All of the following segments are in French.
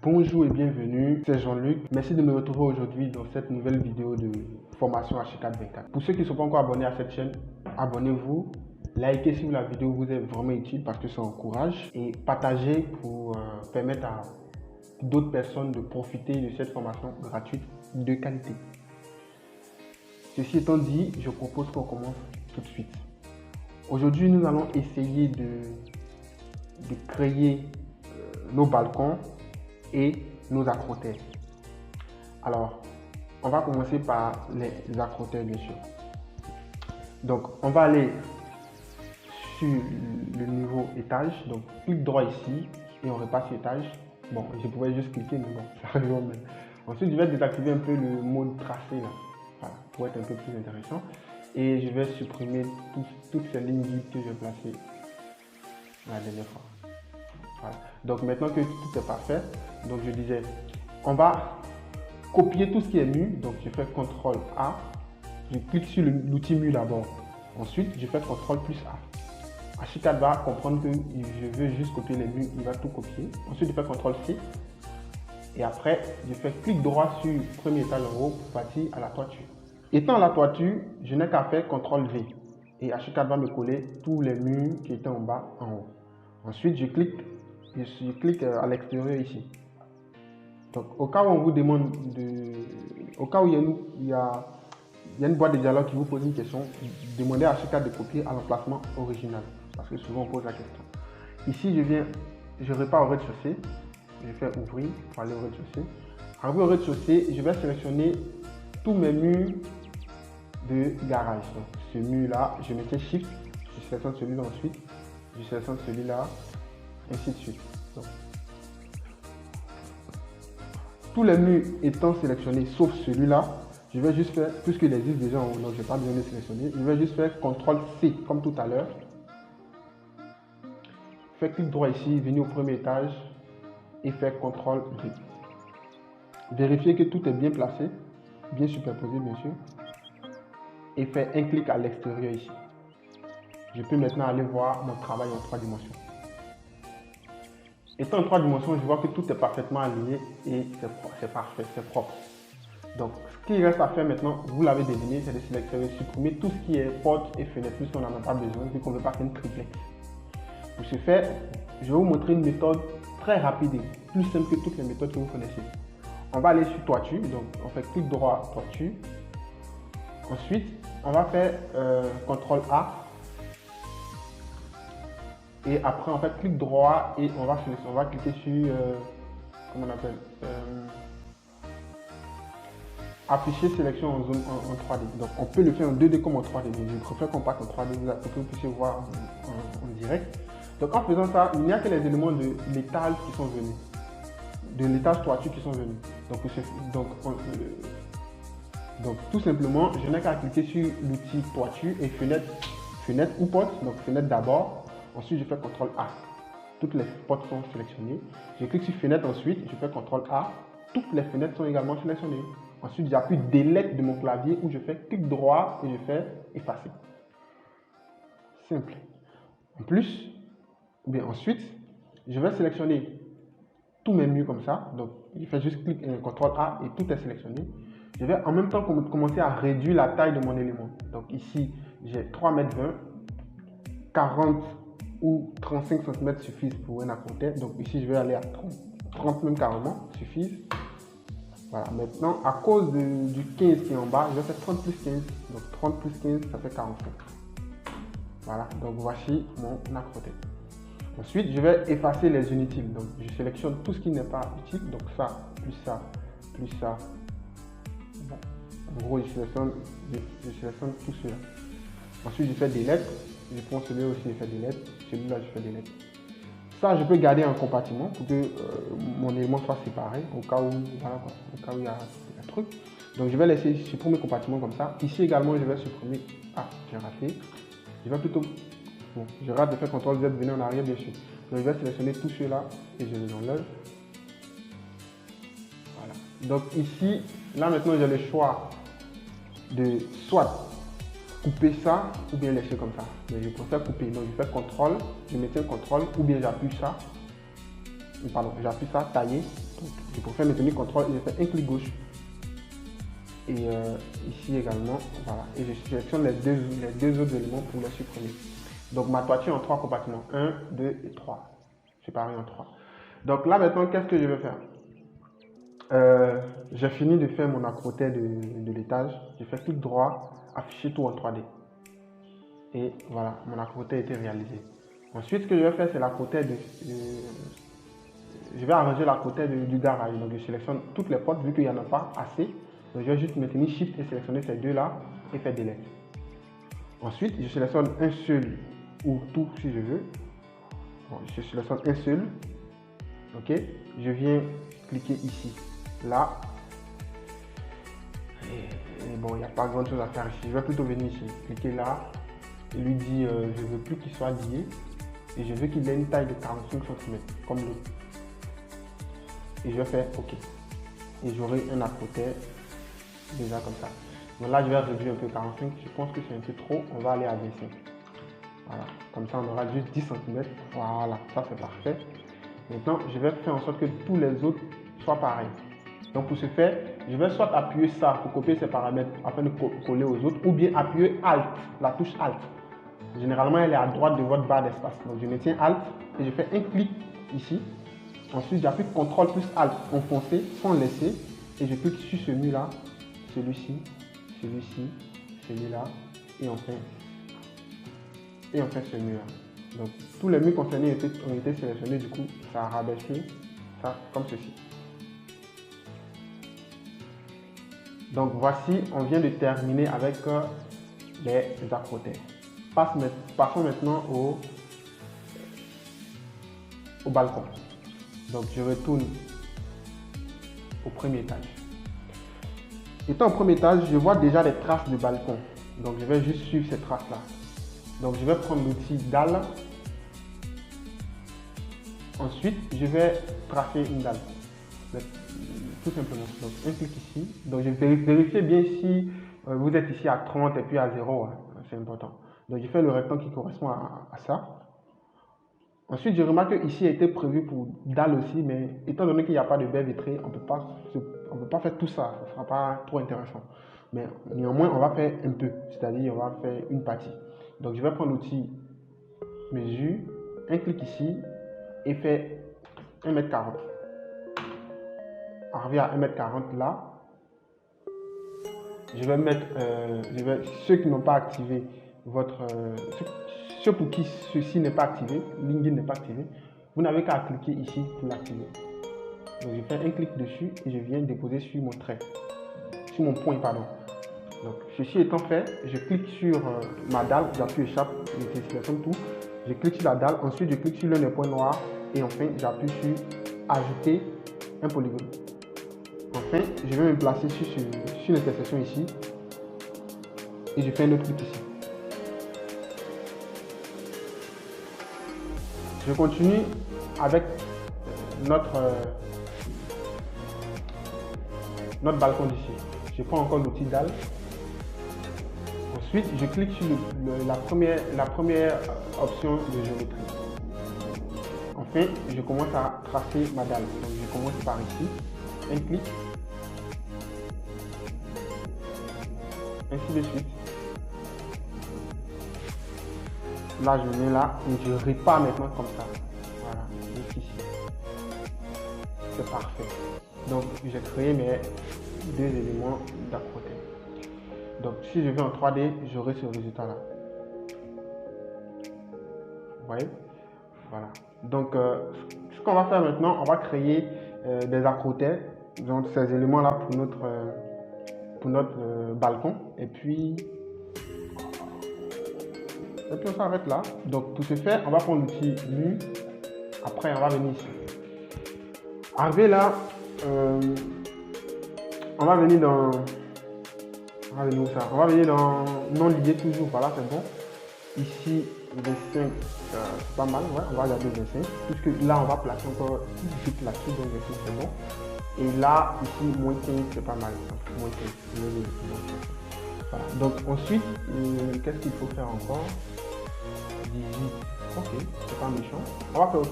Bonjour et bienvenue, c'est Jean-Luc. Merci de me retrouver aujourd'hui dans cette nouvelle vidéo de formation H424. Pour ceux qui ne sont pas encore abonnés à cette chaîne, abonnez-vous, likez si la vidéo vous est vraiment utile parce que ça encourage et partagez pour permettre à d'autres personnes de profiter de cette formation gratuite de qualité. Ceci étant dit, je propose qu'on commence tout de suite. Aujourd'hui, nous allons essayer de créer nos balcons et nos acrotères. Alors, on va commencer par les acrotères, bien sûr. Donc, on va aller sur le niveau étage. Donc, clic droit ici et on repasse sur étage. Bon, je pouvais juste cliquer, mais bon, ça arrive même. Ensuite, je vais désactiver un peu le mode tracé là, voilà, pour être un peu plus intéressant. Et je vais supprimer toutes ces lignes vides que j'ai placées la dernière fois. Voilà. Donc maintenant que tout est parfait, donc je disais, on va copier tout ce qui est mu. Donc je fais CTRL A, je clique sur l'outil mu d'abord. Ensuite, je fais CTRL plus A. H4 va comprendre que je veux juste copier les mus, il va tout copier. Ensuite, je fais CTRL C. Et après, je fais clic droit sur le premier étage en haut pour partir à la toiture. Étant à la toiture, je n'ai qu'à faire CTRL V. Et H4 va me coller tous les murs qui étaient en bas en haut. Ensuite, je clique à l'extérieur ici. Donc, au cas où on vous demande au cas où il y a une boîte de dialogue qui vous pose une question, demandez à H4 de copier à l'emplacement original. Parce que souvent on pose la question. Ici, je repars au rez-de-chaussée. Je fais ouvrir pour aller au rez-de-chaussée. Arrivé au rez-de-chaussée, je vais sélectionner tous mes murs de garage. Donc, ce mur-là, je mettais Shift, je sélectionne celui-là ensuite, je sélectionne celui-là, ainsi de suite. Donc, tous les murs étant sélectionnés sauf celui-là, je vais juste faire, puisqu'il existe déjà en haut, donc je n'ai pas besoin de sélectionner, je vais juste faire CTRL C comme tout à l'heure. Faire clic droit ici, venir au premier étage et faire CTRL V. Vérifiez que tout est bien placé, bien superposé bien sûr. Et faire un clic à l'extérieur ici. Je peux maintenant aller voir mon travail en 3 dimensions. Étant en 3 dimensions, je vois que tout est parfaitement aligné et c'est parfait, c'est propre. Donc, ce qu'il reste à faire maintenant, vous l'avez deviné, c'est de supprimer tout ce qui est porte et fenêtre, puisqu'on n'en a pas besoin, vu qu'on ne veut pas faire une triplex. Pour ce faire, je vais vous montrer une méthode très rapide et plus simple que toutes les méthodes que vous connaissez. On va aller sur toiture, donc on fait clic droit toiture. Ensuite, on va faire CTRL A. Et après, on fait clic droit et on va cliquer sur, comment on appelle, afficher sélection en zone en 3D. Donc, on peut le faire en 2D comme en 3D, mais je préfère qu'on passe en 3D pour que vous puissiez voir en direct. Donc, en faisant ça, il n'y a que les éléments de l'étage qui sont venus, de l'étage toiture qui sont venus. Donc, tout simplement, je n'ai qu'à cliquer sur l'outil toiture et fenêtre ou porte. Donc, fenêtre d'abord. Ensuite, je fais CTRL A. Toutes les portes sont sélectionnées. Je clique sur fenêtre ensuite. Je fais CTRL A. Toutes les fenêtres sont également sélectionnées. Ensuite, j'appuie Delete de mon clavier où je fais clic droit et je fais effacer. Simple. En plus, ensuite, je vais sélectionner tous mes murs comme ça. Donc, je fais juste clic CTRL A et tout est sélectionné. Je vais en même temps commencer à réduire la taille de mon élément. Donc ici, j'ai 3,20 m, 40 ou 35 cm suffisent pour un acrotère. Donc ici, je vais aller à 30 même carrément, suffisent. Voilà, maintenant, à cause du 15 qui est en bas, je vais faire 30 plus 15. Donc 30 plus 15, ça fait 45. Voilà, donc voici mon acrotère. Ensuite, je vais effacer les inutiles. Donc je sélectionne tout ce qui n'est pas utile. Donc ça, plus ça, plus ça. Bon. En gros, je sélectionne tout cela. Ensuite, je fais Delete. Je prends celui-là aussi, je fais Delete. Celui-là, je fais Delete. Ça, je peux garder en compartiment pour que mon élément soit séparé au cas où, voilà, au cas où il y a un truc. Donc, je vais laisser supprimer compartiment comme ça. Ici également, je vais supprimer. Ah, j'ai raté. Je vais plutôt. Bon, je rate de faire CTRL Z, venir en arrière, bien sûr. Donc, je vais sélectionner tous ceux-là et je les enlève. Voilà. Donc, ici, là maintenant, j'ai le choix de soit couper ça ou bien laisser comme ça. Mais je préfère couper. Donc je fais CTRL, je maintiens CTRL ou bien j'appuie ça. Pardon, j'appuie ça, tailler. je préfère maintenir CTRL et je fais un clic gauche. Et ici également, voilà. Et je sélectionne les deux autres éléments pour les supprimer. Donc ma toiture en 3 compartiments. 1, 2 et 3. Séparé en 3. Donc là maintenant, qu'est-ce que je vais faire? J'ai fini de faire mon accroté de l'étage. Je fais clic droit, afficher tout en 3D. Et voilà, mon accroté a été réalisé. Ensuite, ce que je vais faire, c'est l'accroté je vais arranger l'accroté du garage. Donc je sélectionne toutes les portes vu qu'il n'y en a pas assez. Donc je vais juste maintenir Shift et sélectionner ces deux là et faire Delete. Ensuite, je sélectionne un seul ou tout si je veux. Bon, je sélectionne un seul. Ok, je viens cliquer ici, là. Et bon, il n'y a pas grand chose à faire ici. Je vais plutôt venir ici, cliquer là. Et lui dire je ne veux plus qu'il soit lié. Et je veux qu'il ait une taille de 45 cm comme l'autre. Et je vais faire OK. Et j'aurai un à côté déjà comme ça. Donc là, je vais réduire un peu 45. Je pense que c'est un peu trop. On va aller à 25. Voilà. Comme ça, on aura juste 10 cm. Voilà. Ça, c'est parfait. Maintenant, je vais faire en sorte que tous les autres soient pareils. Donc, pour ce faire, je vais soit appuyer ça pour copier ces paramètres afin de coller aux autres, ou bien appuyer Alt, la touche Alt. Généralement, elle est à droite de votre barre d'espace. Donc, je maintiens Alt et je fais un clic ici. Ensuite, j'appuie CTRL plus Alt, enfoncer sans laisser. Et je clique sur celui-là, celui-ci, celui-ci, celui-là. Et enfin ce mur-là. Donc, tous les murs concernés ont été sélectionnés. Du coup, ça a rabaissé ça comme ceci. Donc, voici, on vient de terminer avec les accrotés. Passons maintenant au balcon. Donc, je retourne au premier étage. Étant au premier étage, je vois déjà des traces de balcon. Donc, je vais juste suivre ces traces-là. Donc, je vais prendre l'outil dalle. Ensuite, je vais tracer une dalle. Tout simplement. Donc, un clic ici. Donc, je vais vérifier bien si vous êtes ici à 30 et puis à 0. Hein. C'est important. Donc, je fais le rectangle qui correspond à ça. Ensuite, je remarque que ici a été prévu pour dalle aussi, mais étant donné qu'il n'y a pas de baie vitrée, on ne peut pas faire tout ça. Ce ne sera pas trop intéressant. Mais néanmoins, on va faire un peu. C'est-à-dire, on va faire une partie. Donc, je vais prendre l'outil mesure, un clic ici et faire 1,40 m. Arrivé à 1,40 m là, je vais mettre, ceux qui n'ont pas activé ceux pour qui ceci n'est pas activé, LinkedIn n'est pas activé, vous n'avez qu'à cliquer ici pour l'activer. Donc je fais un clic dessus et je viens déposer sur mon trait, sur mon point, pardon. Donc ceci étant fait, je clique sur ma dalle, j'appuie échappe, je sélectionne tout, je clique sur la dalle, ensuite je clique sur l'un des points noirs et enfin j'appuie sur ajouter un polygone. Enfin, je vais me placer sur l'intersection ici et je fais un autre clic ici. Je continue avec notre balcon d'ici. Je prends encore l'outil dalle. Ensuite, je clique sur la première option de géométrie. Enfin, je commence à tracer ma dalle. Donc, je commence par ici. Un clic. Ainsi de suite. Là, je mets là et je répare maintenant comme ça. Voilà, ici. C'est parfait. Donc, j'ai créé mes deux éléments d'accroté. Donc, si je vais en 3D, j'aurai ce résultat-là. Vous voyez? Voilà. Donc, ce qu'on va faire maintenant, on va créer des accrotés, donc ces éléments-là pour notre balcon. Et puis on s'arrête là. Donc, pour ce faire, on va prendre l'outil mur. Après, on va venir ici. Arrivé là, on va venir dans... On va venir où ça? On va venir dans non lié toujours. Voilà, c'est bon. Ici, 25, c'est pas mal. Ouais, on va garder 25. Puisque là, on va placer encore une petite là-dessus. Donc, 25, c'est bon. Et là, ici, moins 15, c'est pas mal. Donc, moins 15. Voilà. Donc, ensuite, qu'est-ce qu'il faut faire encore? 18. Ok, c'est pas méchant. On va faire OK.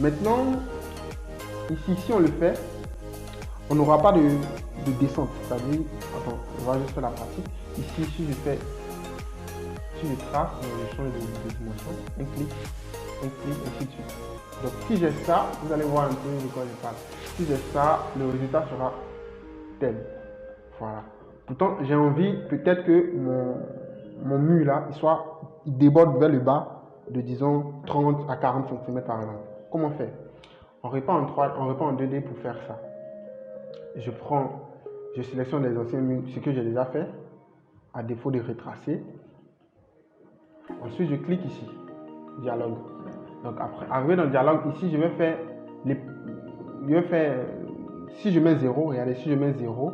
Maintenant, ici, si on le fait, on n'aura pas de descente. C'est-à-dire, attends, on va juste faire la pratique. Ici, si je trace, je change de dimension, un clic, ainsi de suite. Donc si j'ai ça, vous allez voir un peu de quoi je parle. Si j'ai ça, le résultat sera tel. Voilà. Pourtant, j'ai envie peut-être que mon mur là, il déborde vers le bas de disons 30 à 40 cm par exemple. Comment faire? On répand en 2D pour faire ça. Je sélectionne les anciens murs, ce que j'ai déjà fait, à défaut de retracer. Ensuite, je clique ici, dialogue. Donc après, arrivé dans le dialogue, ici, je vais faire si je mets 0, regardez, si je mets 0,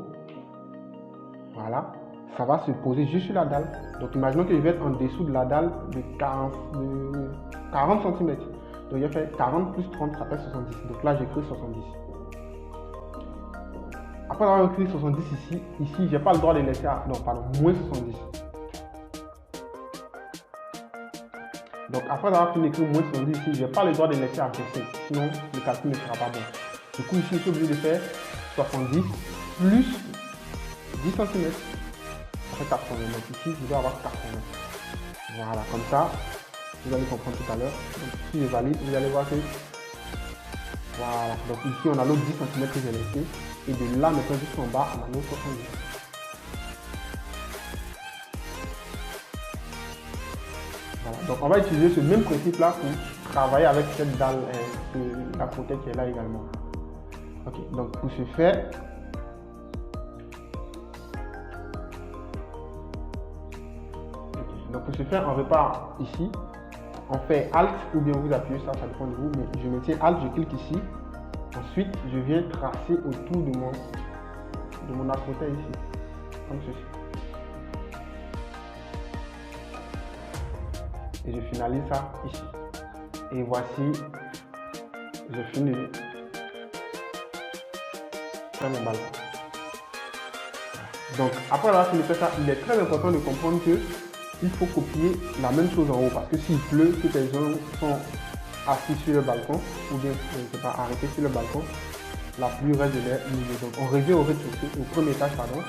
voilà, ça va se poser juste sur la dalle. Donc imaginons que je vais être en dessous de la dalle de 40 cm. Donc je vais faire 40 plus 30, ça fait 70. Donc là, j'écris 70. Après avoir écrit 70 ici, j'ai pas le droit de laisser moins 70. Donc après avoir fini d'écrire moins 70 ici, je n'ai pas le droit de laisser à 25, sinon le calcul ne sera pas bon. Du coup ici, je suis obligé de faire 70 plus 10 cm. Ça fait 80. Donc ici, je dois avoir 80. Voilà, comme ça, vous allez comprendre tout à l'heure. Donc si je valide, vous allez voir que voilà. Donc ici, on a l'autre 10 cm que j'ai laissé. Et de là, maintenant jusqu'en bas, on a l'autre 70. Voilà. Donc on va utiliser ce même principe là pour travailler avec cette dalle la côté qui est là également. Ok, donc pour ce faire, on repart ici, on fait Alt ou bien vous appuyez ça dépend de vous, mais je maintiens Alt, je clique ici. Ensuite, je viens tracer autour de mon à-côté ici, comme ceci. Et je finalise ça ici. Et voici, je finis de faire mon balcon. Donc, après avoir fini de faire ça, il est très important de comprendre que il faut copier la même chose en haut parce que s'il pleut, toutes les gens sont assis sur le balcon ou bien, je ne sais pas, arrêtés sur le balcon, la pluie reste de l'air humide. Donc, on revient au rez-de-chaussée, au premier étage, pardon.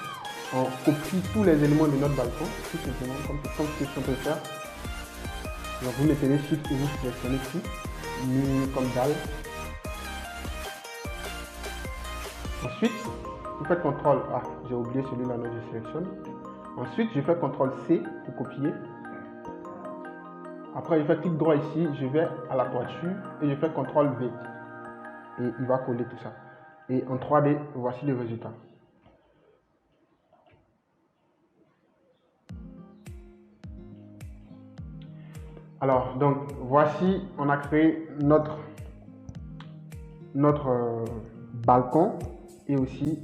On copie tous les éléments de notre balcon, tout simplement, comme ce qu'on peut faire. Donc, vous mettez les Shift et vous sélectionnez tout, mur comme dalle. Ensuite, vous faites CTRL, j'ai oublié celui-là, donc je sélectionne. Ensuite, je fais CTRL C pour copier. Après, je fais clic droit ici, je vais à la toiture et je fais CTRL V. Et il va coller tout ça. Et en 3D, voici le résultat. Alors, donc, voici, on a créé notre balcon et aussi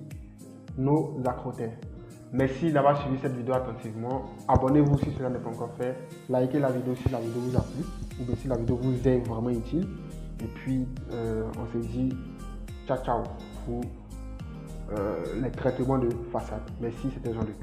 nos acrotères. Merci d'avoir suivi cette vidéo attentivement. Abonnez-vous si cela n'est pas encore fait. Likez la vidéo si la vidéo vous a plu ou bien si la vidéo vous est vraiment utile. Et puis, on se dit ciao ciao pour les traitements de façade. Merci, c'était Jean-Luc.